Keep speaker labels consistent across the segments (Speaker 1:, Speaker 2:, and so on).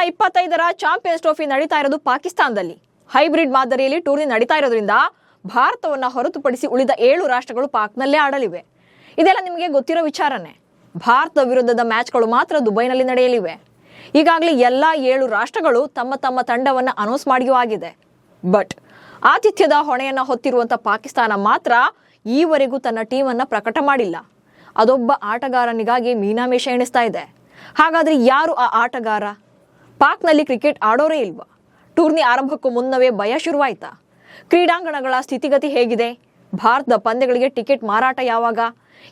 Speaker 1: 2025ರ champions trophy ನಡೀತಾ ಇರೋದು ಪಾಕಿಸ್ತಾನದಲ್ಲಿ. ಹೈಬ್ರಿಡ್ ಮಾದರಿಯಲ್ಲಿ ಟೂರ್ನಿ ನಡೀತಾ ಇರೋದ್ರಿಂದ ಭಾರತವನ್ನ ಹೊರತುಪಡಿಸಿ ಉಳಿದ 7 ರಾಷ್ಟ್ರಗಳು ಪಾಕ್ನಲ್ಲೇ ಆಡಲಿವೆ. ಇದೆಲ್ಲ ನಿಮಗೆ ಗೊತ್ತಿರೋ ವಿಚಾರನೇ. ಭಾರತ ವಿರುದ್ಧದ ಮ್ಯಾಚ್ಗಳು ಮಾತ್ರ ದುಬೈನಲ್ಲಿ ನಡೆಯಲಿವೆ. ಈಗಾಗಲೇ ಎಲ್ಲ 7 ರಾಷ್ಟ್ರಗಳು ತಮ್ಮ ತಮ್ಮ ತಂಡವನ್ನು ಅನೌನ್ಸ್ ಮಾಡಿಯೂ ಆಗಿದೆ. ಬಟ್ ಆತಿಥ್ಯದ ಹೊಣೆಯನ್ನ ಹೊತ್ತಿರುವಂತ ಪಾಕಿಸ್ತಾನ ಮಾತ್ರ ಈವರೆಗೂ ತನ್ನ ಟೀಮನ್ನು ಪ್ರಕಟ ಮಾಡಿಲ್ಲ. ಅದೊಬ್ಬ ಆಟಗಾರನಿಗಾಗಿ ಮೀನಾಮೇಷ ಎಣಿಸ್ತಾ ಇದೆ. ಹಾಗಾದ್ರೆ ಯಾರು ಆ ಆಟಗಾರ? ಪಾಕ್ನಲ್ಲಿ ಕ್ರಿಕೆಟ್ ಆಡೋರೇ ಇಲ್ವಾ? ಟೂರ್ನಿ ಆರಂಭಕ್ಕೂ ಮುನ್ನವೇ ಭಯ ಶುರುವಾಯ್ತಾ? ಕ್ರೀಡಾಂಗಣಗಳ ಸ್ಥಿತಿಗತಿ ಹೇಗಿದೆ? ಭಾರತದ ಪಂದ್ಯಗಳಿಗೆ ಟಿಕೆಟ್ ಮಾರಾಟ ಯಾವಾಗ?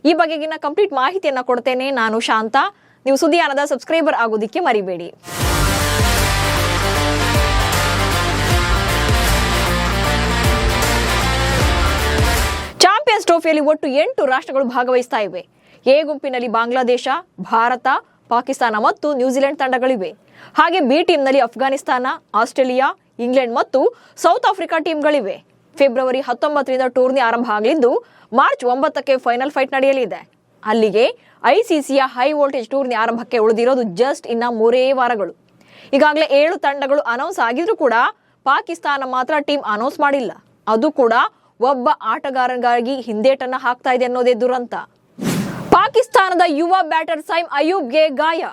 Speaker 1: ಈ ಬಗೆಗಿನ ಕಂಪ್ಲೀಟ್ ಮಾಹಿತಿಯನ್ನ ಕೊಡ್ತೇನೆ. ನಾನು ಶಾಂತ. ನೀವು ಸುದ್ದಿಯಾನದ ಸಬ್ಸ್ಕ್ರೈಬರ್ ಆಗೋದಿಕ್ಕೆ ಮರಿಬೇಡಿ. ಚಾಂಪಿಯನ್ಸ್ ಟ್ರೋಫಿಯಲ್ಲಿ ಒಟ್ಟು 8 ರಾಷ್ಟ್ರಗಳು ಭಾಗವಹಿಸ್ತಾ ಇವೆ. ಎ ಗುಂಪಿನಲ್ಲಿ ಬಾಂಗ್ಲಾದೇಶ, ಭಾರತ, ಪಾಕಿಸ್ತಾನ ಮತ್ತು ನ್ಯೂಜಿಲೆಂಡ್ ತಂಡಗಳಿವೆ. ಹಾಗೆ ಬಿ ಟೀಮ್ನಲ್ಲಿ ಅಫ್ಘಾನಿಸ್ತಾನ, ಆಸ್ಟ್ರೇಲಿಯಾ, ಇಂಗ್ಲೆಂಡ್ ಮತ್ತು ಸೌತ್ ಆಫ್ರಿಕಾ ಟೀಮ್ಗಳಿವೆ. ಫೆಬ್ರವರಿ 19ರಿಂದ ಟೂರ್ನಿ ಆರಂಭ ಆಗಲಿದ್ದು ಮಾರ್ಚ್ 9ಕ್ಕೆ ಫೈನಲ್ ಫೈಟ್ ನಡೆಯಲಿದೆ. ಅಲ್ಲಿಗೆ ಐಸಿಸಿಯ ಹೈ ವೋಲ್ಟೇಜ್ ಟೂರ್ನಿ ಆರಂಭಕ್ಕೆ ಉಳಿದಿರೋದು ಜಸ್ಟ್ ಇನ್ನ 3 ವಾರಗಳು. ಈಗಾಗಲೇ 7 ತಂಡಗಳು ಅನೌನ್ಸ್ ಆಗಿದ್ರು ಕೂಡ ಪಾಕಿಸ್ತಾನ ಮಾತ್ರ ಟೀಮ್ ಅನೌನ್ಸ್ ಮಾಡಿಲ್ಲ. ಅದು ಕೂಡ ಒಬ್ಬ ಆಟಗಾರನಿಗಾಗಿ ಹಿಂದೇಟನ್ನ ಹಾಕ್ತಾ ಇದೆ ಅನ್ನೋದೇ ದುರಂತ. ಪಾಕಿಸ್ತಾನದ ಯುವ ಬ್ಯಾಟರ್ ಸೈಮ್ ಅಯೂಬ್ಗೆ ಗಾಯ.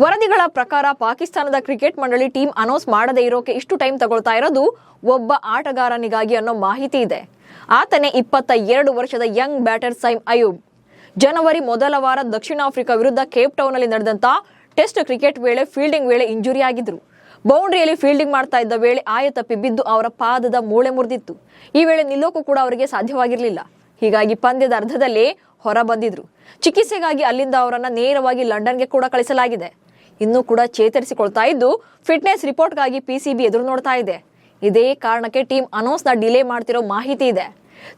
Speaker 1: ವರದಿಗಳ ಪ್ರಕಾರ ಪಾಕಿಸ್ತಾನದ ಕ್ರಿಕೆಟ್ ಮಂಡಳಿ ಟೀಮ್ ಅನೌನ್ಸ್ ಮಾಡದೇ ಇರೋಕೆ ಇಷ್ಟು ಟೈಮ್ ತಗೊಳ್ತಾ ಇರೋದು ಒಬ್ಬ ಆಟಗಾರನಿಗಾಗಿ ಅನ್ನೋ ಮಾಹಿತಿ ಇದೆ. ಆತನೇ 22 ವರ್ಷದ ಯಂಗ್ ಬ್ಯಾಟರ್ ಸೈಮ್ ಅಯೂಬ್. ಜನವರಿ ಮೊದಲ ವಾರ ದಕ್ಷಿಣ ಆಫ್ರಿಕಾ ವಿರುದ್ಧ ಕೇಪ್ ಟೌನ್ ನಲ್ಲಿ ನಡೆದಂತ ಟೆಸ್ಟ್ ಕ್ರಿಕೆಟ್ ವೇಳೆ ಫೀಲ್ಡಿಂಗ್ ವೇಳೆ ಇಂಜುರಿ ಆಗಿದ್ರು. ಬೌಂಡ್ರಿಯಲ್ಲಿ ಫೀಲ್ಡಿಂಗ್ ಮಾಡ್ತಾ ಇದ್ದ ವೇಳೆ ಆಯತಪ್ಪಿ ಬಿದ್ದು ಅವರ ಪಾದದ ಮೂಳೆ ಮುರಿದಿತ್ತು. ಈ ವೇಳೆ ನಿಲ್ಲೋಕು ಕೂಡ ಅವರಿಗೆ ಸಾಧ್ಯವಾಗಿರಲಿಲ್ಲ. ಹೀಗಾಗಿ ಪಂದ್ಯದ ಅರ್ಧದಲ್ಲೇ ಹೊರ ಬಂದಿದ್ರು. ಚಿಕಿತ್ಸೆಗಾಗಿ ಅಲ್ಲಿಂದ ಅವರನ್ನ ನೇರವಾಗಿ ಲಂಡನ್ಗೆ ಕೂಡ ಕಳಿಸಲಾಗಿದೆ. ಇನ್ನೂ ಕೂಡ ಚೇತರಿಸಿಕೊಳ್ತಾ ಇದ್ದು ಫಿಟ್ನೆಸ್ ರಿಪೋರ್ಟ್ಗಾಗಿ ಪಿಸಿಬಿ ಎದುರು ನೋಡ್ತಾ ಇದೆ. ಇದೇ ಕಾರಣಕ್ಕೆ ಟೀಮ್ ಅನೌನ್ಸ್ ನ ಡಿಲೇ ಮಾಡ್ತಿರೋ ಮಾಹಿತಿ ಇದೆ.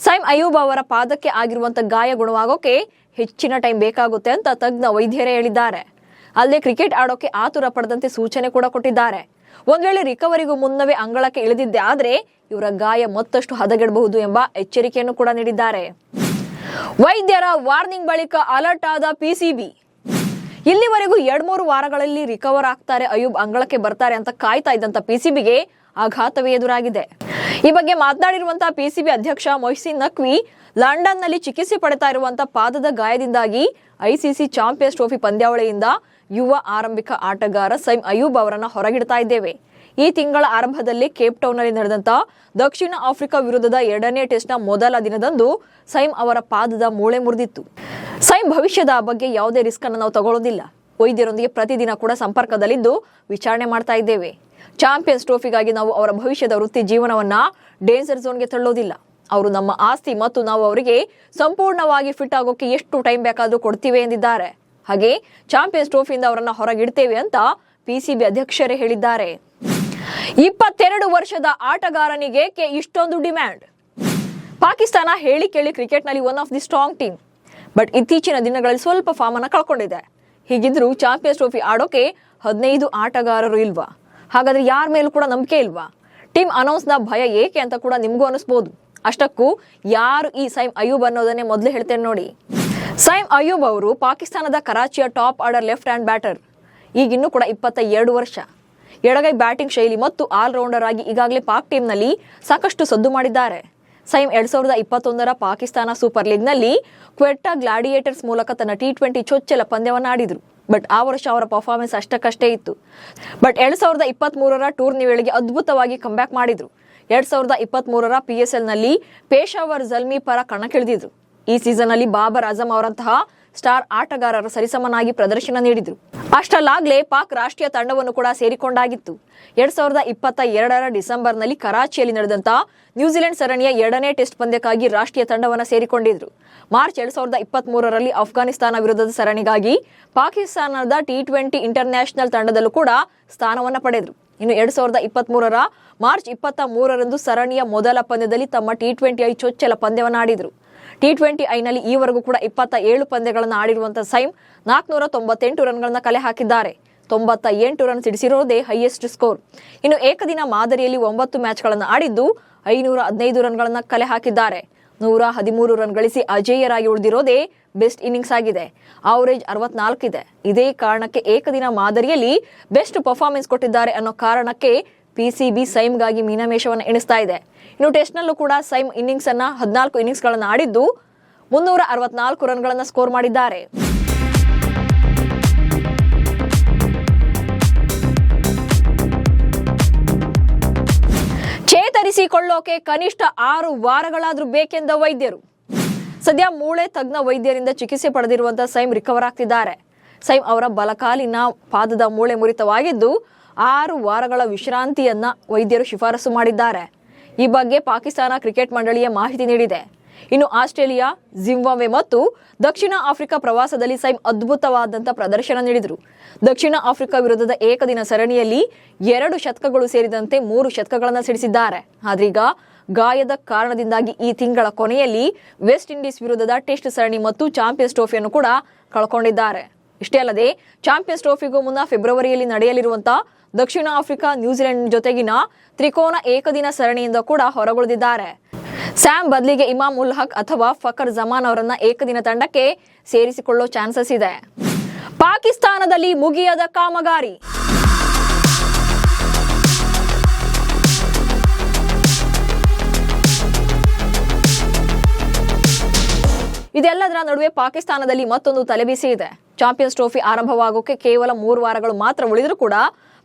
Speaker 1: ಸೈಮ್ ಅಯೂಬ್ ಅವರ ಪಾದಕ್ಕೆ ಆಗಿರುವಂತ ಗಾಯ ಗುಣವಾಗೋಕೆ ಹೆಚ್ಚಿನ ಟೈಮ್ ಬೇಕಾಗುತ್ತೆ ಅಂತ ತಜ್ಞ ವೈದ್ಯರೇ ಹೇಳಿದ್ದಾರೆ. ಅಲ್ಲದೆ ಕ್ರಿಕೆಟ್ ಆಡೋಕೆ ಆತುರ ಪಡದಂತೆ ಸೂಚನೆ ಕೂಡ ಕೊಟ್ಟಿದ್ದಾರೆ. ಒಂದ್ ವೇಳೆ ರಿಕವರಿಗೂ ಮುನ್ನವೇ ಅಂಗಳಕ್ಕೆ ಇಳಿದಿದ್ದೆ ಆದ್ರೆ ಇವರ ಗಾಯ ಮತ್ತಷ್ಟು ಹದಗೆಡಬಹುದು ಎಂಬ ಎಚ್ಚರಿಕೆಯನ್ನು ಕೂಡ ನೀಡಿದ್ದಾರೆ. ವೈದ್ಯರ ವಾರ್ನಿಂಗ್ ಬಳಿಕ ಅಲರ್ಟ್ ಆದ ಪಿಸಿಬಿ. ಇಲ್ಲಿವರೆಗೂ 2-3 ವಾರಗಳಲ್ಲಿ ರಿಕವರ್ ಆಗ್ತಾರೆ, ಅಯೂಬ್ ಅಂಗಳಕ್ಕೆ ಬರ್ತಾರೆ ಅಂತ ಕಾಯ್ತಾ ಇದ್ದಂತ ಪಿಸಿಬಿಗೆ ಆಘಾತವೇ ಎದುರಾಗಿದೆ. ಈ ಬಗ್ಗೆ ಮಾತನಾಡಿರುವಂತಹ ಪಿಸಿಬಿ ಅಧ್ಯಕ್ಷ ಮೊಹ್ಸಿನ್ ನಖ್ವಿ, ಲಂಡನ್ ನಲ್ಲಿ ಚಿಕಿತ್ಸೆ ಪಡೆತಾ ಇರುವಂತಹ ಪಾದದ ಗಾಯದಿಂದಾಗಿ ಐಸಿಸಿ ಚಾಂಪಿಯನ್ಸ್ ಟ್ರೋಫಿ ಪಂದ್ಯಾವಳಿಯಿಂದ ಯುವ ಆರಂಭಿಕ ಆಟಗಾರ ಸೈಮ್ ಅಯೂಬ್ ಅವರನ್ನ ಹೊರಗಿಡ್ತಾ ಇದ್ದೇವೆ. ಈ ತಿಂಗಳ ಆರಂಭದಲ್ಲಿ ಕೇಪ್ ಟೌನ್ ನಲ್ಲಿ ನಡೆದಂತ ದಕ್ಷಿಣ ಆಫ್ರಿಕಾ ವಿರುದ್ಧದ 2ನೇ ಟೆಸ್ಟ್ ನ ಮೊದಲ ದಿನದಂದು ಸೈಮ್ ಅವರ ಪಾದದ ಮೂಳೆ ಮುರಿದಿತ್ತು. ಸೈಮ್ ಭವಿಷ್ಯದ ಬಗ್ಗೆ ಯಾವುದೇ ರಿಸ್ಕ್ ಅನ್ನು ನಾವು ತಗೊಳ್ಳೋದಿಲ್ಲ. ವೈದ್ಯರೊಂದಿಗೆ ಪ್ರತಿದಿನ ಕೂಡ ಸಂಪರ್ಕದಲ್ಲಿದ್ದು ವಿಚಾರಣೆ ಮಾಡ್ತಾ ಇದ್ದೇವೆ. ಚಾಂಪಿಯನ್ಸ್ ಟ್ರೋಫಿಗಾಗಿ ನಾವು ಅವರ ಭವಿಷ್ಯದ ವೃತ್ತಿ ಜೀವನವನ್ನ ಡೇಂಜರ್ ಝೋನ್ಗೆ ತಳ್ಳೋದಿಲ್ಲ. ಅವರು ನಮ್ಮ ಆಸ್ತಿ ಮತ್ತು ನಾವು ಅವರಿಗೆ ಸಂಪೂರ್ಣವಾಗಿ ಫಿಟ್ ಆಗೋಕೆ ಎಷ್ಟು ಟೈಮ್ ಬೇಕಾದ್ರೂ ಕೊಡ್ತೀವಿ ಎಂದಿದ್ದಾರೆ. ಹಾಗೆ ಚಾಂಪಿಯನ್ಸ್ ಟ್ರೋಫಿಯಿಂದ ಅವರನ್ನ ಹೊರಗಿಡ್ತೇವೆ ಅಂತ ಪಿಸಿಬಿ ಅಧ್ಯಕ್ಷರೇ ಹೇಳಿದ್ದಾರೆ. 22 ವರ್ಷದ ಆಟಗಾರನಿಗೆ ಇಷ್ಟೊಂದು ಡಿಮ್ಯಾಂಡ್. ಪಾಕಿಸ್ತಾನ ಹೇಳಿ ಕೇಳಿ ಕ್ರಿಕೆಟ್ ನಲ್ಲಿ one of the strong team. But ಇತ್ತೀಚಿನ ದಿನಗಳಲ್ಲಿ ಸ್ವಲ್ಪ ಫಾರ್ಮ್ ಅನ್ನ ಕಳ್ಕೊಂಡಿದೆ. ಹೀಗಿದ್ರು ಚಾಂಪಿಯನ್ಸ್ ಟ್ರೋಫಿ ಆಡೋಕೆ 15 ಆಟಗಾರರು ಇಲ್ವಾ? ಹಾಗಾದ್ರೆ ಯಾರ ಮೇಲೂ ಕೂಡ ನಂಬಿಕೆ ಇಲ್ವಾ? ಟೀಮ್ ಅನೌನ್ಸ್ ನ ಭಯ ಏಕೆ ಅಂತ ಕೂಡ ನಿಮ್ಗೂ ಅನಿಸ್ಬೋದು. ಅಷ್ಟಕ್ಕೂ ಯಾರು ಈ ಸೈಮ್ ಅಯೂಬ್ ಅನ್ನೋದನ್ನೇ ಮೊದಲು ಹೇಳ್ತೇನೆ ನೋಡಿ. ಸೈಮ್ ಅಯೂಬ್ ಅವರು ಪಾಕಿಸ್ತಾನದ ಕರಾಚಿಯ top order left hand batter. ಈಗಿನ್ನೂ ಕೂಡ 22 ವರ್ಷ. ಎಡಗೈ ಬ್ಯಾಟಿಂಗ್ ಶೈಲಿ ಮತ್ತು ಆಲ್ರೌಂಡರ್ ಆಗಿ ಈಗಾಗಲೇ ಪಾಕ್ ಟೀಮ್ ನಲ್ಲಿ ಸಾಕಷ್ಟು ಸದ್ದು ಮಾಡಿದ್ದಾರೆ. ಸೈಮ್ 2021ರ ಪಾಕಿಸ್ತಾನ ಸೂಪರ್ ಲೀಗ್ ನಲ್ಲಿ ಕ್ವೆಟ್ಟಾ ಗ್ಲಾಡಿಯೇಟರ್ಸ್ ಮೂಲಕ ತನ್ನ T20 ಚೊಚ್ಚಲ ಪಂದ್ಯವನ್ನು ಆಡಿದ್ರು. ಬಟ್ ಆ ವರ್ಷ ಅವರ ಪರ್ಫಾರ್ಮೆನ್ಸ್ ಅಷ್ಟಕ್ಕಷ್ಟೇ ಇತ್ತು. ಬಟ್ 2023ರ ಟೂರ್ನಿ ವೇಳೆಗೆ ಅದ್ಭುತವಾಗಿ ಕಂಬ್ಯಾಕ್ ಮಾಡಿದ್ರು. 2023ರ PSL ನಲ್ಲಿ ಪೇಶಾವರ್ ಜಲ್ಮಿ ಪರ ಕಣಕ್ಕಿಳಿದಿದ್ರು. ಈ ಸೀಸನ್ ಅಲ್ಲಿ ಬಾಬರ್ ಆಜಮ್ ಅವರಂತಹ ಸ್ಟಾರ್ ಆಟಗಾರರ ಸರಿಸಮನಾಗಿ ಪ್ರದರ್ಶನ ನೀಡಿದ್ರು. ಅಷ್ಟರಲ್ಲಾಗ್ಲೇ ಪಾಕ್ ರಾಷ್ಟ್ರೀಯ ತಂಡವನ್ನು ಕೂಡ ಸೇರಿಕೊಂಡಾಗಿತ್ತು. 2022ರ ಡಿಸೆಂಬರ್ನಲ್ಲಿ ಕರಾಚಿಯಲ್ಲಿ ನಡೆದಂತ ನ್ಯೂಜಿಲೆಂಡ್ ಸರಣಿಯ 2ನೇ ಟೆಸ್ಟ್ ಪಂದ್ಯಕ್ಕಾಗಿ ರಾಷ್ಟ್ರೀಯ ತಂಡವನ್ನು ಸೇರಿಕೊಂಡಿದ್ರು. ಮಾರ್ಚ್ 2023ರಲ್ಲಿ ಅಫ್ಘಾನಿಸ್ತಾನ ವಿರುದ್ಧದ ಸರಣಿಗಾಗಿ ಪಾಕಿಸ್ತಾನದ T20 ಇಂಟರ್ನ್ಯಾಷನಲ್ ತಂಡದಲ್ಲೂ ಕೂಡ ಸ್ಥಾನವನ್ನ ಪಡೆದ್ರು. ಇನ್ನು 2023ರ ಮಾರ್ಚ್ 23ರಂದು ಸರಣಿಯ ಮೊದಲ ಪಂದ್ಯದಲ್ಲಿ ತಮ್ಮ T20I ಚೊಚ್ಚಲ ಪಂದ್ಯವನ್ನು ಆಡಿದ್ರು. T20I ನಲ್ಲಿ ಈವರೆಗೂ ಕೂಡ 27 ಪಂದ್ಯಗಳನ್ನು ಆಡಿರುವಂತಹ ಸೈಮ್ 498 ರನ್ಗಳನ್ನ ಕಲೆ ಹಾಕಿದ್ದಾರೆ. 98 ರನ್ ಸಿಡಿಸಿರೋದೇ ಹೈಯೆಸ್ಟ್ ಸ್ಕೋರ್. ಇನ್ನು ಏಕದಿನ ಮಾದರಿಯಲ್ಲಿ 9 ಮ್ಯಾಚ್ಗಳನ್ನು ಆಡಿದ್ದು 515 ರನ್ಗಳನ್ನ ಕಲೆ ಹಾಕಿದ್ದಾರೆ. 113 ರನ್ ಗಳಿಸಿ ಅಜೇಯರಾಗಿ ಉಳಿದಿರೋದೇ ಬೆಸ್ಟ್ ಇನ್ನಿಂಗ್ಸ್ ಆಗಿದೆ. ಅವರೇಜ್ 64 ಇದೆ. ಇದೇ ಕಾರಣಕ್ಕೆ ಏಕದಿನ ಮಾದರಿಯಲ್ಲಿ ಬೆಸ್ಟ್ ಪರ್ಫಾರ್ಮೆನ್ಸ್ ಕೊಟ್ಟಿದ್ದಾರೆ ಅನ್ನೋ ಕಾರಣಕ್ಕೆ ಪಿಸಿಬಿ ಸೈಮ್ಗಾಗಿ ಮೀನಮೇಷವನ್ನು ಎಣಿಸ್ತಾ ಇದೆ. ಇನ್ನು ಟೆಸ್ಟ್ನಲ್ಲೂ ಕೂಡ ಸೈಮ್ ಇನ್ನಿಂಗ್ಸ್ ಅನ್ನ 14 ಇನ್ನಿಂಗ್ಸ್ಗಳನ್ನು ಆಡಿದ್ದು 364 ರನ್ಗಳನ್ನು ಸ್ಕೋರ್ ಮಾಡಿದ್ದಾರೆ. ಚೇತರಿಸಿಕೊಳ್ಳೋಕೆ ಕನಿಷ್ಠ 6 ವಾರಗಳಾದ್ರೂ ಬೇಕೆಂದ ವೈದ್ಯರು. ಸದ್ಯ ಮೂಳೆ ತಜ್ಞ ವೈದ್ಯರಿಂದ ಚಿಕಿತ್ಸೆ ಪಡೆದಿರುವಂತಹ ಸೈಮ್ ರಿಕವರ್ ಆಗ್ತಿದ್ದಾರೆ. ಸೈಮ್ ಅವರ ಬಲಕಾಲಿನ ಪಾದದ ಮೂಳೆ ಮುರಿತವಾಗಿದ್ದು 6 ವಾರಗಳ ವಿಶ್ರಾಂತಿಯನ್ನ ವೈದ್ಯರು ಶಿಫಾರಸು ಮಾಡಿದ್ದಾರೆ. ಈ ಬಗ್ಗೆ ಪಾಕಿಸ್ತಾನ ಕ್ರಿಕೆಟ್ ಮಂಡಳಿಯ ಮಾಹಿತಿ ನೀಡಿದೆ. ಇನ್ನು ಆಸ್ಟ್ರೇಲಿಯಾ, ಜಿಂಬಾಬ್ವೆ ಮತ್ತು ದಕ್ಷಿಣ ಆಫ್ರಿಕಾ ಪ್ರವಾಸದಲ್ಲಿ ಸೈಮ್ ಅದ್ಭುತವಾದಂಥ ಪ್ರದರ್ಶನ ನೀಡಿದರು. ದಕ್ಷಿಣ ಆಫ್ರಿಕಾ ವಿರುದ್ಧದ ಏಕದಿನ ಸರಣಿಯಲ್ಲಿ 2 ಶತಕಗಳು ಸೇರಿದಂತೆ 3 ಶತಕಗಳನ್ನು ಸಿಡಿಸಿದ್ದಾರೆ. ಆದ್ರೀಗ ಗಾಯದ ಕಾರಣದಿಂದಾಗಿ ಈ ತಿಂಗಳ ಕೊನೆಯಲ್ಲಿ ವೆಸ್ಟ್ ಇಂಡೀಸ್ ವಿರುದ್ಧದ ಟೆಸ್ಟ್ ಸರಣಿ ಮತ್ತು ಚಾಂಪಿಯನ್ಸ್ ಟ್ರೋಫಿಯನ್ನು ಕೂಡ ಕಳ್ಕೊಂಡಿದ್ದಾರೆ. ಇಷ್ಟೇ ಅಲ್ಲದೆ ಚಾಂಪಿಯನ್ಸ್ ಟ್ರೋಫಿಗೂ ಮುನ್ನ ಫೆಬ್ರವರಿಯಲ್ಲಿ ನಡೆಯಲಿರುವಂತಹ ದಕ್ಷಿಣ ಆಫ್ರಿಕಾ, ನ್ಯೂಜಿಲೆಂಡ್ ಜೊತೆಗಿನ ತ್ರಿಕೋನ ಏಕದಿನ ಸರಣಿಯಿಂದ ಕೂಡ ಹೊರಗುಳಿದಿದ್ದಾರೆ. ಸ್ಯಾಮ್ ಬದಲಿಗೆ ಇಮಾಮ್ ಉಲ್ ಹಕ್ ಅಥವಾ ಫಕರ್ ಜಮಾನ್ ಅವರನ್ನ ಏಕದಿನ ತಂಡಕ್ಕೆ ಸೇರಿಸಿಕೊಳ್ಳೋ ಚಾನ್ಸಸ್ ಇದೆ. ಪಾಕಿಸ್ತಾನದಲ್ಲಿ ಮುಗಿಯದ ಕಾಮಗಾರಿ. ಇದೆಲ್ಲದರ ನಡುವೆ ಪಾಕಿಸ್ತಾನದಲ್ಲಿ ಮತ್ತೊಂದು ತಲೆಬಿಸಿ ಇದೆ. ಚಾಂಪಿಯನ್ಸ್ ಟ್ರೋಫಿ ಆರಂಭವಾಗೋಕೆ ಕೇವಲ 3 ವಾರಗಳು ಮಾತ್ರ ಉಳಿದರೂ ಕೂಡ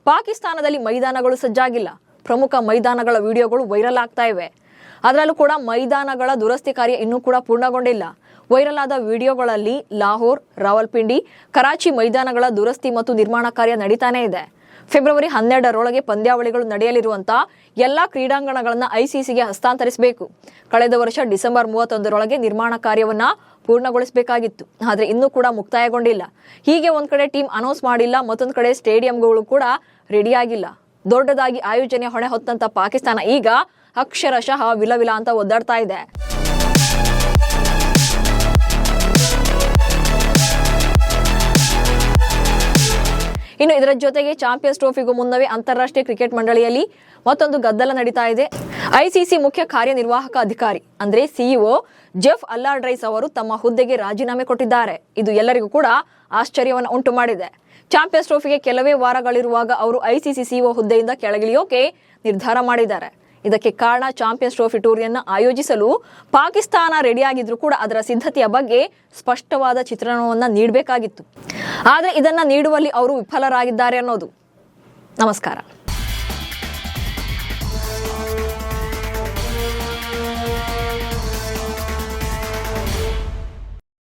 Speaker 1: ಪಾಕಿಸ್ತಾನದಲ್ಲಿ ಮೈದಾನಗಳು ಸಜ್ಜಾಗಿಲ್ಲ. ಪ್ರಮುಖ ಮೈದಾನಗಳ ವಿಡಿಯೋಗಳು ವೈರಲ್ ಆಗ್ತಾ ಇವೆ. ಅದರಲ್ಲೂ ಕೂಡ ಮೈದಾನಗಳ ದುರಸ್ತಿ ಕಾರ್ಯ ಇನ್ನೂ ಕೂಡ ಪೂರ್ಣಗೊಂಡಿಲ್ಲ. ವೈರಲ್ ಆದ ವಿಡಿಯೋಗಳಲ್ಲಿ ಲಾಹೋರ್, ರಾವಲ್ಪಿಂಡಿ, ಕರಾಚಿ ಮೈದಾನಗಳ ದುರಸ್ತಿ ಮತ್ತು ನಿರ್ಮಾಣ ಕಾರ್ಯ ನಡೀತಾನೆ ಇದೆ. ಫೆಬ್ರವರಿ 12ರೊಳಗೆ ಪಂದ್ಯಾವಳಿಗಳು ನಡೆಯಲಿರುವಂತಹ ಎಲ್ಲಾ ಕ್ರೀಡಾಂಗಣಗಳನ್ನು ಐಸಿಸಿಗೆ ಹಸ್ತಾಂತರಿಸಬೇಕು. ಕಳೆದ ವರ್ಷ ಡಿಸೆಂಬರ್ 31ರೊಳಗೆ ನಿರ್ಮಾಣ ಕಾರ್ಯವನ್ನ ಪೂರ್ಣಗೊಳಿಸಬೇಕಾಗಿತ್ತು. ಆದರೆ ಇನ್ನೂ ಕೂಡ ಮುಕ್ತಾಯಗೊಂಡಿಲ್ಲ. ಹೀಗೆ ಒಂದ್ ಕಡೆ ಟೀಮ್ ಅನೌನ್ಸ್ ಮಾಡಿಲ್ಲ, ಮತ್ತೊಂದು ಕಡೆ ಸ್ಟೇಡಿಯಂಗಳು ಕೂಡ ರೆಡಿಯಾಗಿಲ್ಲ. ದೊಡ್ಡದಾಗಿ ಆಯೋಜನೆ ಹೊಣೆ ಹೊತ್ತಂತ ಪಾಕಿಸ್ತಾನ ಈಗ ಅಕ್ಷರಶಃ ವಿಲವಿಲ ಅಂತ ಒದ್ದಾಡ್ತಾ ಇದೆ. ಇನ್ನು ಇದರ ಜೊತೆಗೆ ಚಾಂಪಿಯನ್ಸ್ ಟ್ರೋಫಿಗೂ ಮುನ್ನವೇ ಅಂತಾರಾಷ್ಟ್ರೀಯ ಕ್ರಿಕೆಟ್ ಮಂಡಳಿಯಲ್ಲಿ ಮತ್ತೊಂದು ಗದ್ದಲ ನಡೀತಾ ಇದೆ. ಐಸಿಸಿ ಮುಖ್ಯ ಕಾರ್ಯನಿರ್ವಾಹಕ ಅಧಿಕಾರಿ ಅಂದ್ರೆ ಸಿಇಒ ಜೆಫ್ ಅಲ್ಲಾರ್ಡ್ರೈಸ್ ಅವರು ತಮ್ಮ ಹುದ್ದೆಗೆ ರಾಜೀನಾಮೆ ಕೊಟ್ಟಿದ್ದಾರೆ. ಇದು ಎಲ್ಲರಿಗೂ ಕೂಡ ಆಶ್ಚರ್ಯವನ್ನು ಉಂಟು ಮಾಡಿದೆ. ಚಾಂಪಿಯನ್ಸ್ ಟ್ರೋಫಿಗೆ ಕೆಲವೇ ವಾರಗಳಿರುವಾಗ ಅವರು ಐಸಿಸಿ ಸಿಇಒ ಹುದ್ದೆಯಿಂದ ಕೆಳಗಿಳಿಯೋಕೆ ನಿರ್ಧಾರ ಮಾಡಿದ್ದಾರೆ. ಇದಕ್ಕೆ ಕಾರಣ ಚಾಂಪಿಯನ್ಸ್ ಟ್ರೋಫಿ ಟೂರ್ನಿಯನ್ನು ಆಯೋಜಿಸಲು ಪಾಕಿಸ್ತಾನ ರೆಡಿಯಾಗಿದ್ರು ಕೂಡ ಅದರ ಸಿದ್ಧತೆಯ ಬಗ್ಗೆ ಸ್ಪಷ್ಟವಾದ ಚಿತ್ರಣವನ್ನು ನೀಡಬೇಕಾಗಿತ್ತು. ಆದರೆ ಇದನ್ನ ನೀಡುವಲ್ಲಿ ಅವರು ವಿಫಲರಾಗಿದ್ದಾರೆ ಅನ್ನೋದು. ನಮಸ್ಕಾರ.